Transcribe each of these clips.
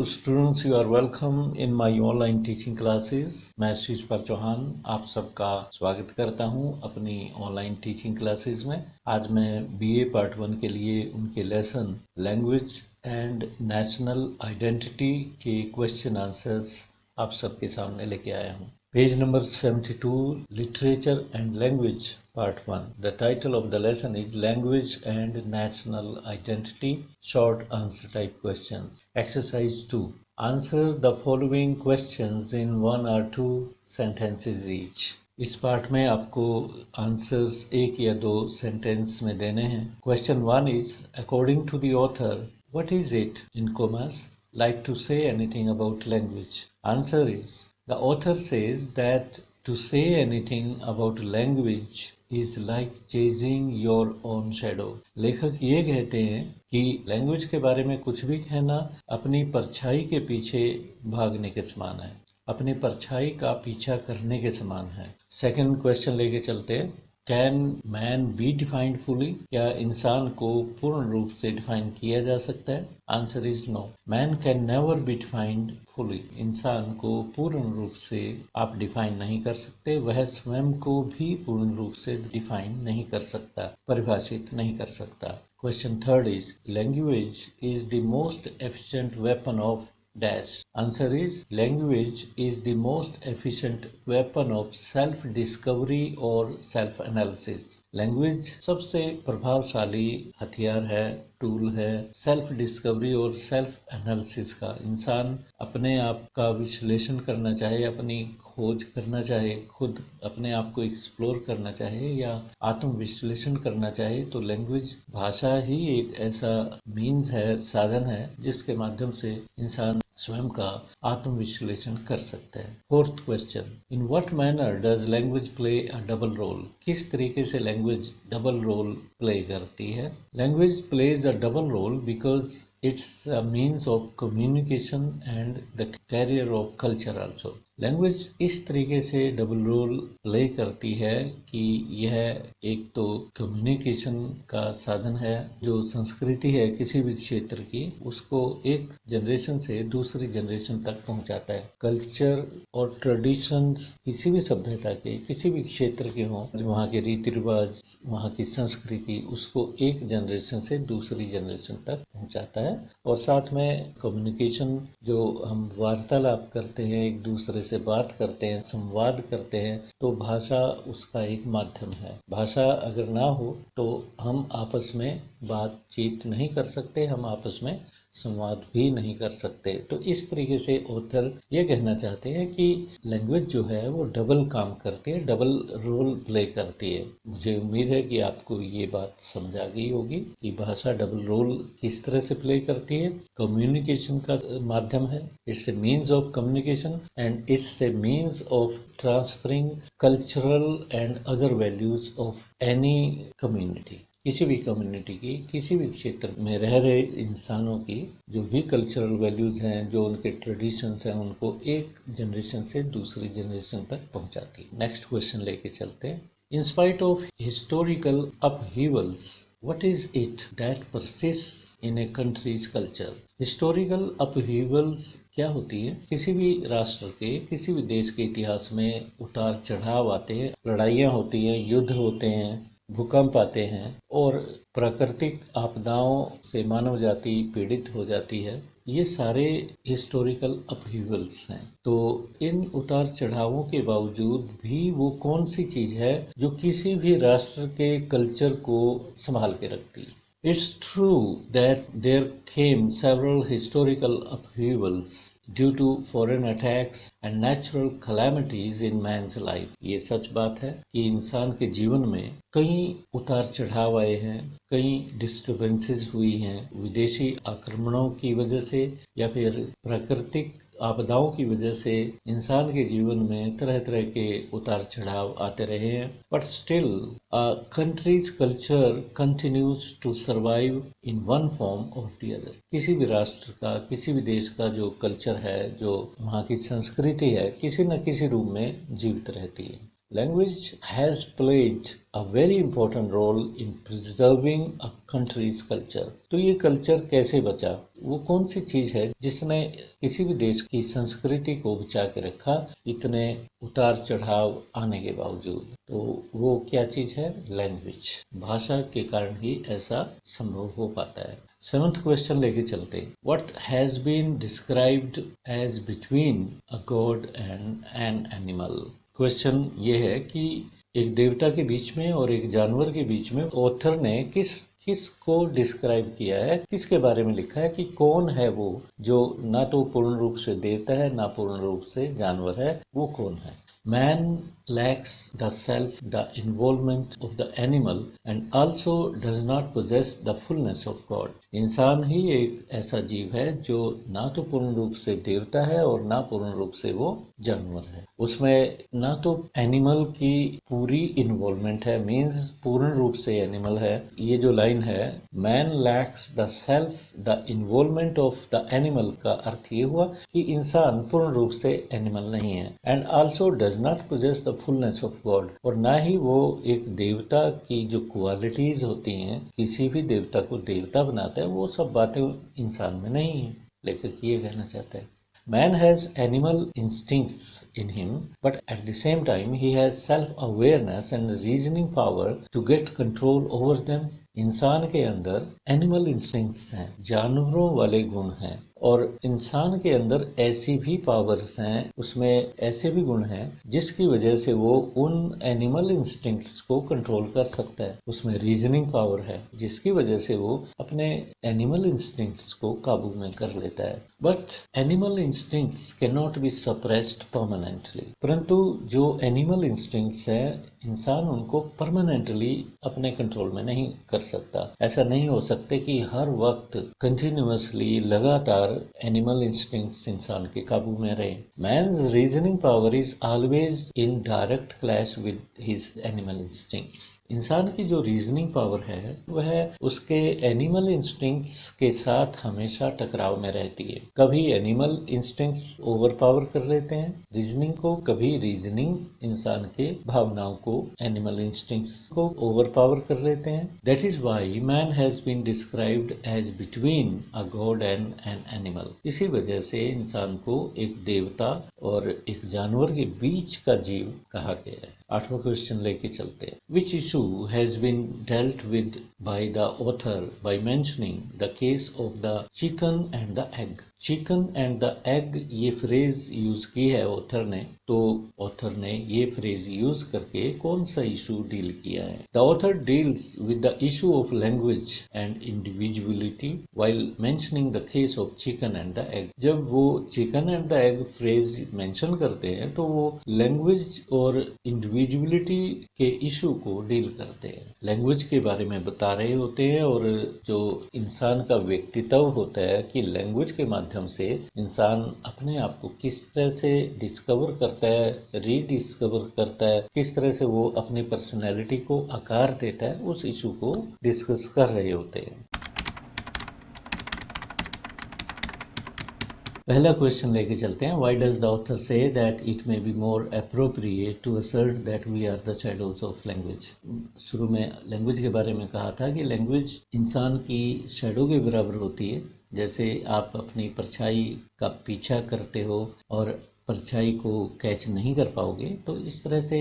students, you are welcome in my online teaching classes. मैं शीशपाल चौहान आप सबका स्वागत करता हूं अपनी ऑनलाइन टीचिंग क्लासेस में। आज मैं बीए पार्ट 1 के लिए उनके lesson language and national identity के क्वेश्चन आंसर्स आप सबके सामने लेके आया हूं। Page number 72, literature and language part 1. The title of the lesson is Language and National Identity, short answer type questions. Exercise 2. Answer the following questions in 1 or 2 sentences each. इस part में आपको answers एक या दो sentence में देने हैं। Question 1 is, according to the author, what is it, in commas, like to say anything about language? Answer is, the author says that to say anything about language is like chasing your own shadow. लेखक ये कहते हैं कि language के बारे में कुछ भी कहना अपनी परछाई के पीछे भागने के समान है, अपनी परछाई का पीछा करने के समान है। सेकंड क्वेश्चन लेके चलते हैं। Can man B defined fully? क्या इंसान को पूर्ण रूप से डिफाइन किया जा सकता है? Answer is no. Man can never be defined fully. इंसान को पूर्ण रूप से आप डिफाइन नहीं कर सकते, वह स्वयं को भी पूर्ण रूप से डिफाइन नहीं कर सकता, परिभाषित नहीं कर सकता। Question third is, language is the most efficient weapon of dash. Answer is, language is the most efficient weapon of self discovery or self analysis. Language सबसे प्रभावशाली हथियार है, टूल है सेल्फ डिस्कवरी और सेल्फ एनालिसिस का। इंसान अपने आप का विश्लेषण करना चाहे, अपनी खोज करना चाहे, खुद अपने आप को एक्सप्लोर करना चाहे या आत्म विश्लेषण करना चाहे तो लैंग्वेज भाषा ही एक ऐसा मीन्स है, साधन है जिसके माध्यम से इंसान स्वयं का आत्म विश्लेषण कर सकते हैं। Fourth question, in what manner does language play a double role? किस तरीके से लैंग्वेज डबल रोल प्ले करती है? Language plays a double role because it's a means of communication and the carrier of culture also. Language इस तरीके से double role play करती है कि यह एक तो कम्युनिकेशन का साधन है, जो संस्कृति है किसी भी क्षेत्र की उसको एक जनरेशन से दूसरी जनरेशन तक पहुंचाता है। कल्चर और ट्रेडिशंस किसी भी सभ्यता के, किसी भी क्षेत्र के हों, वहाँ के रीति रिवाज, वहाँ की संस्कृति, उसको एक जनरेशन से दूसरी जनरेशन तक पहुंचाता है। और साथ में कम्युनिकेशन, जो हम वार्तालाप करते हैं, एक दूसरे से बात करते हैं, संवाद करते हैं, तो भाषा उसका एक माध्यम है। भाषा अगर ना हो तो हम आपस में बातचीत नहीं कर सकते, हम आपस में संवाद भी नहीं कर सकते। तो इस तरीके से ऑथर ये कहना चाहते हैं कि लैंग्वेज जो है वो डबल काम करती है, डबल रोल प्ले करती है। मुझे उम्मीद है कि आपको ये बात समझ आ गई होगी कि भाषा डबल रोल किस तरह से प्ले करती है। कम्युनिकेशन का माध्यम है, it's a means of communication and it's a means of transferring cultural and other values of any community. किसी भी कम्युनिटी की, किसी भी क्षेत्र में रह रहे इंसानों की जो भी कल्चरल वैल्यूज हैं, जो उनके ट्रेडिशंस हैं, उनको एक जनरेशन से दूसरी जनरेशन तक पहुंचाती है। नेक्स्ट क्वेश्चन लेके चलते हैं। In spite of historical upheavals, what is it that persists in a country's culture? Historical upheavals क्या होती है? किसी भी राष्ट्र के, किसी भी देश के इतिहास में उतार चढ़ाव आते हैं, लड़ाइयाँ होती हैं, युद्ध होते हैं, भूकंप आते हैं और प्राकृतिक आपदाओं से मानव जाति पीड़ित हो जाती है। ये सारे हिस्टोरिकल अपहीवल्स हैं। तो इन उतार चढ़ावों के बावजूद भी वो कौन सी चीज़ है जो किसी भी राष्ट्र के कल्चर को संभाल के रखती है? It's true that there came several historical upheavals due to foreign attacks and natural calamities in man's life. ये सच बात है कि इंसान के जीवन में कई उतार चढ़ाव आए हैं, कई डिस्टर्बेंसेस हुई हैं, विदेशी आक्रमणों की वजह से या फिर प्राकृतिक आपदाओं की वजह से इंसान के जीवन में तरह तरह के उतार चढ़ाव आते रहे हैं। But still countries culture continues to survive in one form or the other. किसी भी राष्ट्र का, किसी भी देश का जो कल्चर है, जो वहाँ की संस्कृति है, किसी न किसी रूप में जीवित रहती है। Language has played a very important role in preserving a country's culture. तो ये कल्चर कैसे बचा? वो कौन सी चीज है जिसने किसी भी देश की संस्कृति को बचा के रखा इतने उतार चढ़ाव आने के बावजूद? तो वो क्या चीज है? लैंग्वेज। भाषा के कारण ही ऐसा संभव हो पाता है। 7th क्वेश्चन लेके चलते। What has been described as between a god and an animal? Question ये है कि एक देवता के बीच में और एक जानवर के बीच में ऑथर ने किस को डिस्क्राइब किया है, किसके बारे में लिखा है कि कौन है वो जो ना तो पूर्ण रूप से देवता है ना पूर्ण रूप से जानवर है, वो कौन है? Man lacks the self, the involvement of the animal and also does not possess the fullness of God. इंसान ही एक ऐसा जीव है जो ना तो पूर्ण रूप से देवता है और ना पूर्ण रूप से वो जानवर है। उसमें ना तो एनिमल की पूरी इन्वॉल्वमेंट है, मीन्स पूर्ण रूप से एनिमल है। ये जो लाइन है man lakhs the self the involvement of the animal का अर्थ ये हुआ कि इंसान पूर्ण रूप से एनिमल नहीं है। And also does not possess the fullness of God, और ना ही वो एक देवता की जो क्वालिटीज होती हैं, किसी भी देवता को देवता बनाता है, वो सब बातें इंसान में नहीं है। लेखक ये कहना चाहता है Man has animal instincts in him, but at the same time he has self-awareness and reasoning power to get control over them. इंसान के अंदर एनिमल इंस्टिंक्ट्स हैं, जानवरों वाले गुण हैं, और इंसान के अंदर ऐसी भी पावर्स हैं, उसमें ऐसे भी गुण हैं जिसकी वजह से वो उन एनिमल इंस्टिंक्ट्स को कंट्रोल कर सकता है। उसमें रीजनिंग पावर है जिसकी वजह से वो अपने एनिमल इंस्टिंक्ट्स को काबू में कर लेता है। But animal instincts can not be suppressed permanently, परंतु जो एनिमल इंस्टिंक्ट्स हैं इंसान उनको परमानेंटली अपने कंट्रोल में नहीं कर सकता। ऐसा नहीं हो सकते कि हर वक्त कंटिन्यूअसली लगातार एनिमल इंस्टिंक्ट्स इंसान के काबू में रहे। Man's reasoning power is always in direct clash with his animal instincts. इंसान की जो रीजनिंग पावर है वह उसके एनिमल इंस्टिंक्ट्स के साथ हमेशा टकराव में रहती है। कभी एनिमल इंस्टिंक्ट्स ओवर पावर कर लेते हैं रीजनिंग को, कभी रीजनिंग इंसान के भावनाओं को, एनिमल इंस्टिंक्ट्स को ओवर पावर कर लेते हैं। That is why man has been described as between a god and an animal. इसी वजह से इंसान को एक देवता और एक जानवर के बीच का जीव कहा गया है। 8वां क्वेश्चन लेके चलते हैं। Which issue has been dealt with by the author by mentioning the case of the chicken and the egg. Chicken and the egg ये फ्रेज यूज की है ऑथर ने, तो ऑथर ने ये फ्रेज यूज करके कौन सा इशू डील किया है? The author deals with the issue of language and individuality while mentioning the case of chicken and the egg. जब वो chicken and the egg phrase mention करते हैं तो वो लैंग्वेज और इंडिविजुअलिटी के इशू को डील करते हैं, लैंग्वेज के बारे में बता रहे होते हैं, और जो इंसान का व्यक्तित्व होता है कि लैंग्वेज के माध्यम से इंसान अपने आप को किस तरह से डिस्कवर करता है, रीडिस्कवर करता है, किस तरह से वो अपनी पर्सनैलिटी को आकार देता है, उस इशू को डिस्कस कर रहे होते हैं। पहला क्वेश्चन लेके चलते हैं। Why does the author say that it may be more appropriate to assert that we are the shadows of language. शुरू में लैंग्वेज के बारे में कहा था कि लैंग्वेज इंसान की शैडो के बराबर होती है। जैसे आप अपनी परछाई का पीछा करते हो और परछाई को कैच नहीं कर पाओगे, तो इस तरह से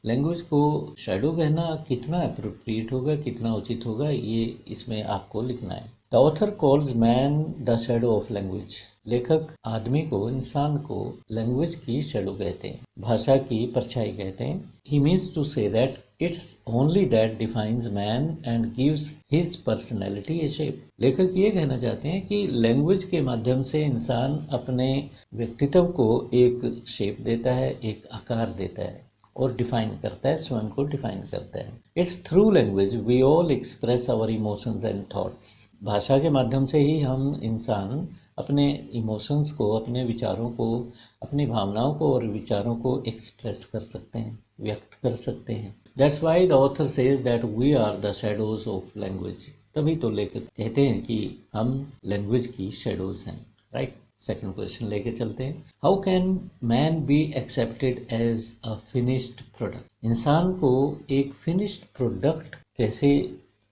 लैंग्वेज को शैडो कहना कितना अप्रोप्रिएट होगा, कितना उचित होगा, ये इसमें आपको लिखना है। The author calls man the shadow of language. लेखक आदमी को, इंसान को लैंग्वेज की शैडो कहते हैं, भाषा की परछाई कहते हैं। He means to say that it's only that defines man and gives his personality a shape. लेखक ये कहना चाहते हैं कि लैंग्वेज के माध्यम से इंसान अपने व्यक्तित्व को एक शेप देता है, एक आकार देता है और डिफाइन करता है, स्वयं को डिफाइन करता है। It's through language we all express our emotions and thoughts. भाषा के माध्यम से ही हम इंसान अपने इमोशंस को, अपने विचारों को, अपनी भावनाओं को और विचारों को एक्सप्रेस कर सकते हैं, व्यक्त कर सकते हैं। That's why the author says that we are the shadows of language. तभी तो लेखक कहते हैं कि हम लैंग्वेज की शैडोज हैं, राइट। सेकंड क्वेश्चन लेके चलते हैं। How can man be accepted as a finished product? इंसान को एक फिनिश्ड प्रोडक्ट कैसे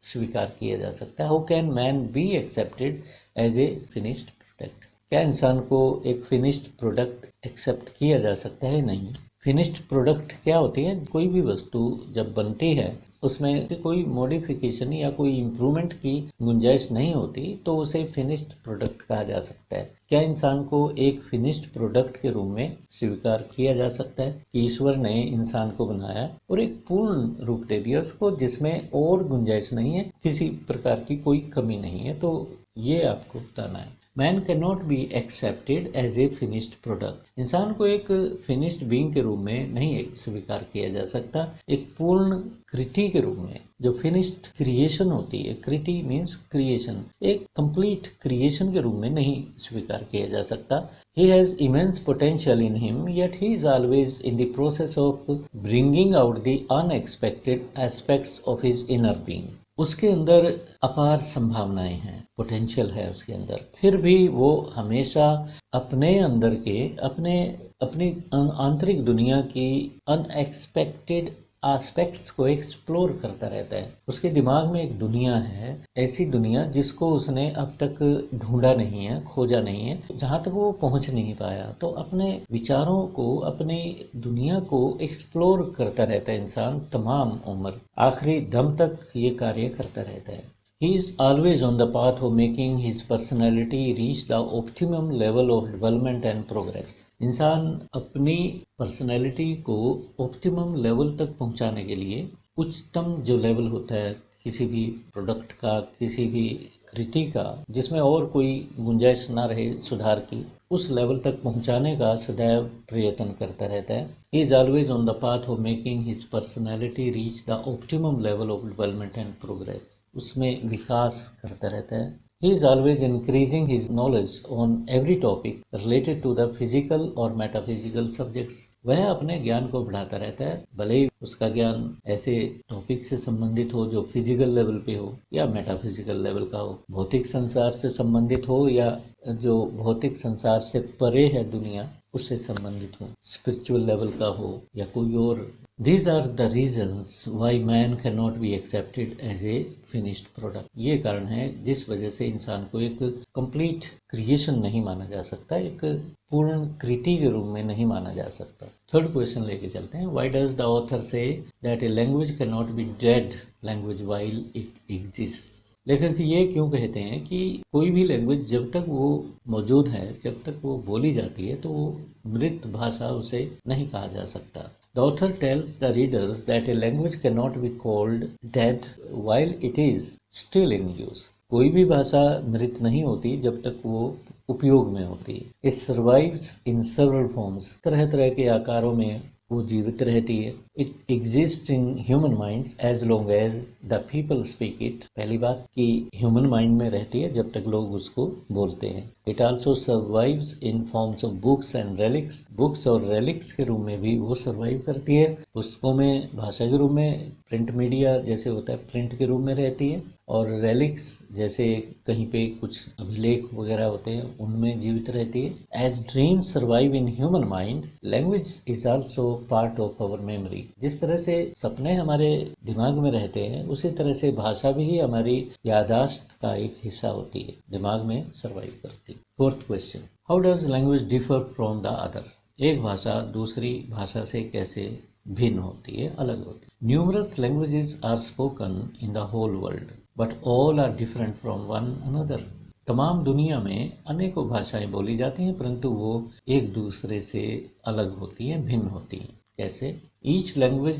स्वीकार किया जा सकता है? How can man be accepted as a finished product? क्या इंसान को एक फिनिश्ड प्रोडक्ट एक्सेप्ट किया जा सकता है? नहीं। फिनिश्ड प्रोडक्ट क्या होती है? कोई भी वस्तु जब बनती है उसमें कोई मॉडिफिकेशन या कोई इम्प्रूवमेंट की गुंजाइश नहीं होती तो उसे फिनिश्ड प्रोडक्ट कहा जा सकता है। क्या इंसान को एक फिनिश्ड प्रोडक्ट के रूप में स्वीकार किया जा सकता है कि ईश्वर ने इंसान को बनाया और एक पूर्ण रूप दे दिया उसको, जिसमें और गुंजाइश नहीं है, किसी प्रकार की कोई कमी नहीं है? तो ये आपको बताना है। Man cannot be accepted as a finished product. इंसान को एक फिनिश्ड बीइंग के रूप में नहीं स्वीकार किया जा सकता, एक पूर्ण कृति के रूप में। जो फिनिश्ड क्रिएशन होती है, कृति मीन्स क्रिएशन, एक कंप्लीट क्रिएशन के रूप में नहीं स्वीकार किया जा सकता। He has immense potential in him, yet he is always in the process of bringing out the unexpected aspects of his inner being. उसके अंदर अपार संभावनाएं हैं, पोटेंशियल है उसके अंदर, फिर भी वो हमेशा अपने अंदर के अपनी आंतरिक दुनिया की अनएक्सपेक्टेड एस्पेक्ट्स को एक्सप्लोर करता रहता है। उसके दिमाग में एक दुनिया है, ऐसी दुनिया जिसको उसने अब तक ढूंढा नहीं है, खोजा नहीं है, जहाँ तक वो पहुँच नहीं पाया। तो अपने विचारों को, अपनी दुनिया को एक्सप्लोर करता रहता है इंसान तमाम उम्र, आखिरी दम तक ये कार्य करता रहता है। He is always on the path of making his personality reach the optimum level of development and progress. इंसान अपनी पर्सनैलिटी को ऑप्टिमम लेवल तक पहुंचाने के लिए, उच्चतम जो लेवल होता है किसी भी प्रोडक्ट का, किसी भी कृति का, जिसमें और कोई गुंजाइश ना रहे सुधार की, उस लेवल तक पहुंचाने का सदैव प्रयत्न करता रहता है। He is always on the path of making his personality reach the optimum level of development and progress. उसमें विकास करता रहता है। He is always increasing his knowledge on every topic related to the physical और metaphysical subjects. वह अपने ज्ञान को बढ़ाता रहता है, भले ही उसका ज्ञान ऐसे टॉपिक से संबंधित हो जो फिजिकल लेवल पे हो या मेटाफिजिकल लेवल का हो, भौतिक संसार से संबंधित हो या जो भौतिक संसार से परे है दुनिया, उससे संबंधित हो, स्पिरिचुअल लेवल का हो या कोई और। These are the reasons why man cannot be accepted as a finished product. ये कारण है जिस वजह से इंसान को एक कंप्लीट क्रिएशन नहीं माना जा सकता, एक पूर्ण कृति के रूप में नहीं माना जा सकता। थर्ड क्वेश्चन लेके चलते हैं। Why does the author say that a language cannot be dead language while it exists? लेखक ये क्यों कहते हैं कि कोई भी लैंग्वेज जब तक वो मौजूद है, जब तक वो बोली जाती है, तो वो मृत भाषा उसे नहीं कहा जा सकता। The author tells the readers that a language cannot be called dead while it is still in use. कोई भी भाषा मृत नहीं होती जब तक वो उपयोग में होती है। It survives in several forms. तरह तरह के आकारों में वो जीवित रहती है। It exists in human minds as long as the people speak it. पहली बात कि ह्यूमन माइंड में रहती है जब तक लोग उसको बोलते हैं। It also survives in forms of books and relics. Books और रेलिक्स के रूप में भी वो सर्वाइव करती है। पुस्तकों में भाषा के रूप में, प्रिंट मीडिया जैसे होता है प्रिंट के रूप में रहती है, और रेलिक्स जैसे कहीं पे कुछ अभिलेख वगैरह होते हैं उनमें जीवित रहती है। As dream survive in human mind, language is also part of our memory. जिस तरह से सपने हमारे दिमाग में रहते हैं, उसी तरह से भाषा भी हमारी याददाश्त का एक हिस्सा होती है, दिमाग में सर्वाइव करती है। Fourth question, how does language differ from the other? एक भाषा दूसरी भाषा से कैसे भिन्न होती है, अलग होती है? Numerous languages are spoken in the whole world but all are different from one another. तमाम दुनिया में अनेकों भाषाएं बोली जाती हैं, परंतु वो एक दूसरे से अलग होती हैं, भिन्न होती हैं। कैसे? Each language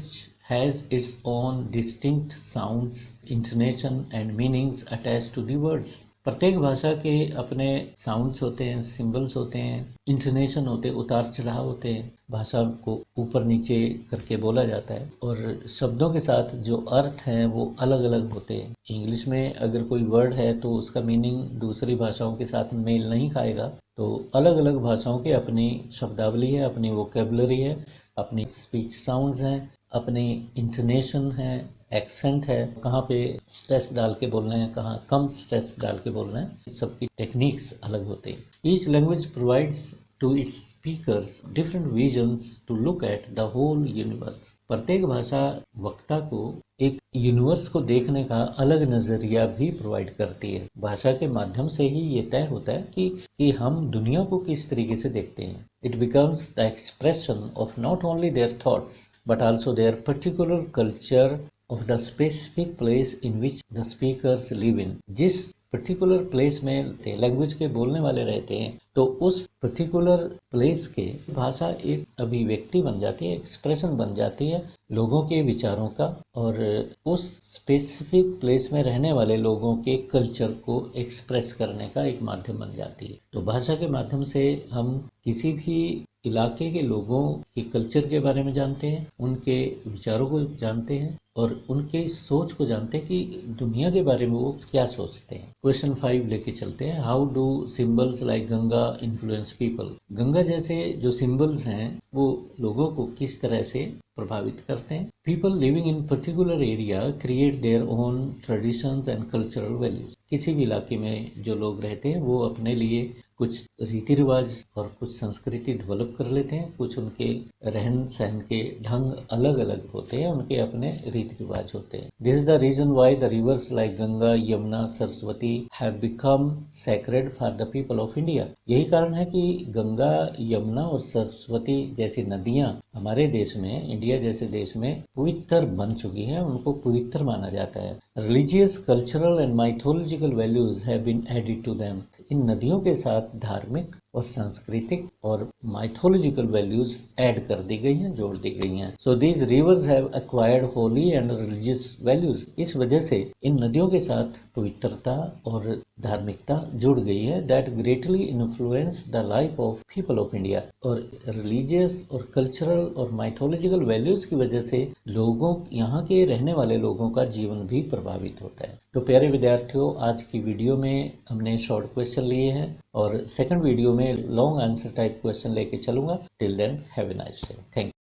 has its own distinct sounds, intonation and meanings attached to the words. प्रत्येक भाषा के अपने साउंड्स होते हैं, सिंबल्स होते हैं, इंटोनेशन होते, उतार चढ़ाव होते हैं, भाषा को ऊपर नीचे करके बोला जाता है और शब्दों के साथ जो अर्थ हैं वो अलग अलग होते हैं। इंग्लिश में अगर कोई वर्ड है तो उसका मीनिंग दूसरी भाषाओं के साथ मेल नहीं खाएगा। तो अलग अलग भाषाओं की अपनी शब्दावली है, अपनी वोकेबलरी है, अपनी स्पीच साउंड्स हैं, अपनी इंटोनेशन है, एक्सेंट है, कहाँ पे स्ट्रेस डाल के बोलना है, कहाँ कम स्ट्रेस डाल के बोलना है, सबकी टेक्निक्स अलग होते हैं। Each language provides to its speakers different visions to look at the whole universe। प्रत्येक भाषा वक्ता को एक यूनिवर्स को देखने का अलग नजरिया भी प्रोवाइड करती है। भाषा के माध्यम से ही ये तय होता है कि हम दुनिया को किस तरीके से देखते हैं। It becomes the expression of not only their thoughts but also their particular culture of the specific place in which the speakers live in। जिस पर्टिकुलर प्लेस में लैंग्वेज के बोलने वाले रहते हैं तो उस पर्टिकुलर प्लेस के भाषा एक अभिव्यक्ति बन जाती है, एक्सप्रेशन बन जाती है लोगों के विचारों का और उस स्पेसिफिक प्लेस में रहने वाले लोगों के कल्चर को एक्सप्रेस करने का एक माध्यम बन जाती है। तो भाषा के माध्यम से हम किसी भी इलाके के लोगों के कल्चर के बारे में जानते हैं, उनके विचारों को जानते हैं और उनके सोच को जानते हैं कि दुनिया के बारे में वो क्या सोचते हैं। क्वेश्चन 5 लेके चलते हैं। How do symbols like Ganga influence people. Ganga जैसे जो सिंबल्स हैं वो लोगों को किस तरह से प्रभावित करते हैं। People living in particular area create their own traditions and cultural values. किसी भी इलाके में जो लोग रहते हैं वो अपने लिए कुछ रीति रिवाज और कुछ संस्कृति डेवलप कर लेते हैं, कुछ उनके रहन सहन के ढंग अलग अलग होते हैं, उनके अपने रीति रिवाज होते हैं। This is the reason why the rivers like Ganga, Yamuna, Saraswati have become sacred for the people of India. यही कारण है कि गंगा, यमुना और सरस्वती जैसी नदियां हमारे देश में, इंडिया जैसे देश में पवित्र बन चुकी हैं, उनको पवित्र माना जाता है। Religious, cultural and mythological values have been added to them. इन नदियों के साथ धार्मिक और सांस्कृतिक और माइथोलॉजिकल वैल्यूज ऐड कर दी गई हैं, जोड़ दी गई हैं। So these rivers have acquired Holi and religious values. इस वजह से इन नदियों के साथ पवित्रता और धार्मिकता जुड़ गई है। That greatly influence the life of people of India. और रिलीजियस और कल्चरल और माइथोलॉजिकल वैल्यूज की वजह से लोगों, यहाँ के रहने वाले लोगों का जीवन भी प्रभावित होता है। तो प्यारे विद्यार्थियों, आज की वीडियो में हमने शॉर्ट क्वेश्चन लिए हैं और सेकंड वीडियो में लॉन्ग आंसर टाइप क्वेश्चन लेके चलूंगा। Till then have a nice day. Thank you.